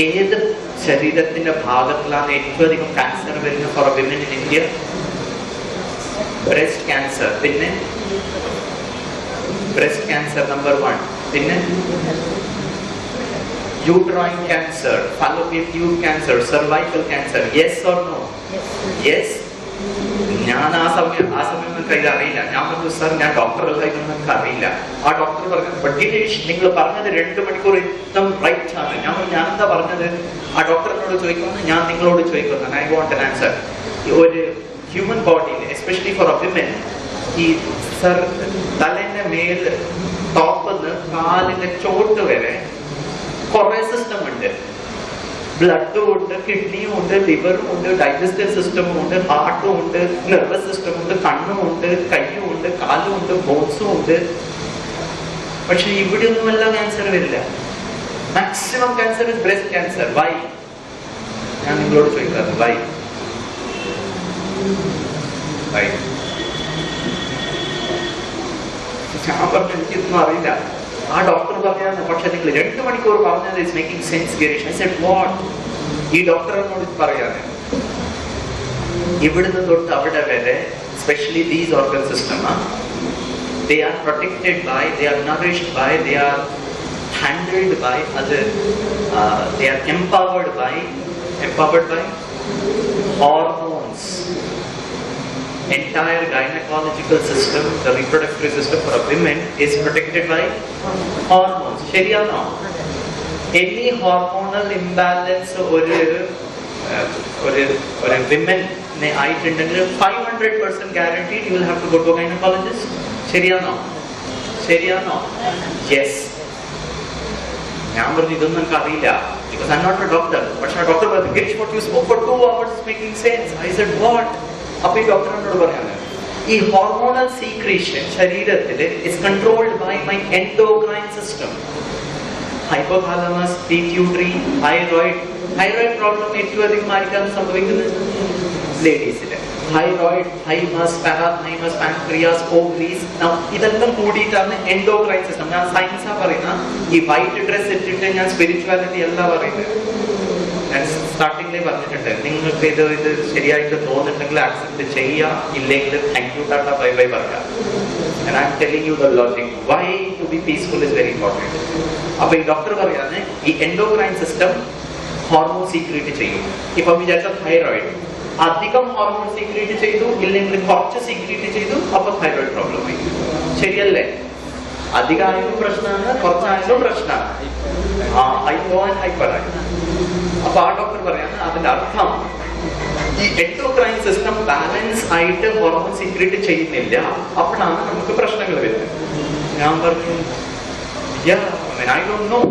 ഏത് ശരീരത്തിന്റെ ഭാഗത്തിലാണ് ഏറ്റവും അധികം ക്യാൻസർ വരുന്നത് for women in India? Breast cancer. പിന്നെ ബ്രസ്റ്റ് ക്യാൻസർ നമ്പർ 1. പിന്നെ uterine cancer, fallopian tube cancer, cervical cancer. Yes or no? Yes. ഞാൻ ആ സമയം നിങ്ങൾക്ക് ഇത് അറിയില്ല. ഞാൻ പറഞ്ഞു, സാർ ഞാൻ ഡോക്ടറല്ല, ഇതൊന്നും നിങ്ങൾക്ക് അറിയില്ല. ആ ഡോക്ടർ പറഞ്ഞു, ബട്ട് ഗിരീഷ് നിങ്ങൾ പറഞ്ഞത് 2 മണിക്കൂർ एकदम റൈറ്റ് ആണ്. ഞാൻ പറഞ്ഞു, ഞാൻ എന്താ പറഞ്ഞത്? ആ ഡോക്ടറിനോട് ചോദിക്കുന്നു, ഞാൻ നിങ്ങളോട് ചോദിക്കുന്നു. I want an answer. ഒരു ഹ്യൂമൻ ബോഡിയിൽ എസ്പെഷ്യലി ഫോർ എ വിമൻ, ഈ തലേന്റെ മേൽ ടോപ്പിന്ന് കാലിന്റെ ചോട്ട് വരെ കുറെ സിസ്റ്റം ഉണ്ട്. ബ്ലഡും ഉണ്ട്, കിഡ്നിയും ഉണ്ട്, ലിവറും ഉണ്ട്, ഡൈജസ്റ്റീവ് സിസ്റ്റമും ഉണ്ട്, ഹാർട്ടും ഉണ്ട്, നെർവസ് സിസ്റ്റം ഉണ്ട്, കണ്ണും ഉണ്ട്, കയ്യും ഉണ്ട്, കാലും ഉണ്ട്, ബോൺസും ഉണ്ട്. പക്ഷെ ഇവിടെ ഒന്നുമല്ല ക്യാൻസർ വരില്ല. Maximum cancer is breast cancer. Why? ഞാൻ നിങ്ങളോട് ചോദിക്കാറ്, വൈ? ഞാൻ പറഞ്ഞു, എനിക്കിതൊന്നും അറിയില്ല. ആ ഡോക്ടർ പറഞ്ഞാണ്, പക്ഷെ നിങ്ങൾ 2 മണിക്കൂർ പറഞ്ഞത് is making sense Girish. I said what? ഈ ഡോക്ടറിനോട് പറയാണ്, ഇവിടുന്ന് തൊട്ട് അവിടെ വരെ, specially these organ system, they are protected by, they are nourished by, they are handled by other, they are empowered by hormones. entire gynecological system, the reproductive system for a woman is protected by hormones. ശരിയാണോ? Any hormonal imbalance ഒരു women ആയിട്ടുണ്ടെങ്കിൽ 500% guaranteed you will have to go to a gynecologist. ശരിയാണോ? ശരിയാണോ? Yes. ഞാൻ പറഞ്ഞു ഇതൊന്നും എനിക്ക് അറിയില്ല, because I'm not a doctor. പക്ഷെ ആ ഡോക്ടർ പറഞ്ഞു, Girish, what you spoke for 2 hours is making sense. I said, what? അപ്പൊ ഈ ഡോക്ടറിനോട് പറയാണ്, ഈ ഹോർമോണൽ സീക്രീഷൻ ശരീരത്തിൽ is controlled by my endocrine system. Hypothalamus, pituitary, thyroid problem ഏറ്റവും അധികം ആർക്കാണ് സംഭവിക്കുന്നത്? ലേഡീസിന്. Thyroid, thymus, parathymus, pancreas, ovaries, ഇതെല്ലാം കൂടിയിട്ടാണ് എൻഡോക്രൈൻ സിസ്റ്റം. ഞാൻ സയൻസാ പറയുന്ന, ഈ വൈറ്റ് ഡ്രസ് ഇട്ടിട്ട് ഞാൻ സ്പിരിച്വാലിറ്റി അല്ല പറയുന്നത്. ഞാൻ സ്റ്റാർട്ടിങ്ങിലേ പറഞ്ഞിട്ടുണ്ട്, നിങ്ങൾക്ക് ഇത് ശരിയായിട്ട് തോന്നുന്നുണ്ടെങ്കിൽ ആക്സെപ്റ്റ് ചെയ്യുക, ഇല്ലെങ്കിൽ thank you, Tata, bye bye പറയുക. And I'm telling you the logic. Why to be peaceful is very important. അപ്പൊ ഈ ഡോക്ടർ പറയാണ്, ഈ എൻഡോക്രൈൻ സിസ്റ്റം ഹോർമോൺ സീക്രീറ്റ് ചെയ്യും. ഇപ്പൊ വിചാരിച്ച തൈറോയിഡ് അധികം ഹോർമോൺ സീക്രീറ്റ് ചെയ്തു, ഇല്ലെങ്കിൽ കുറച്ച് സീക്രീറ്റ് ചെയ്തു, അപ്പൊ തൈറോയിഡ് പ്രോബ്ലം ആയി. ശരിയല്ലേ? അധികമായാലും പ്രശ്നമാണ്, കുറച്ചായാലും പ്രശ്നമാണ്. ഹൈപ്പോ ആൻഡ് ഹൈപ്പർ ആയി. അപ്പൊ ആ ഡോക്ടർ പറയാണ്, അതിന്റെ അർത്ഥം ഈ എൻഡോക്രൈൻ സിസ്റ്റം ബാലൻസ് ആയിട്ട് ഹോർമോൺ സീക്രീറ്റ് ചെയ്യുന്നില്ല, അപ്പോഴാണ് നമുക്ക് പ്രശ്നങ്ങൾ വരുന്നത്. ഞാൻ പറഞ്ഞു, I don't know.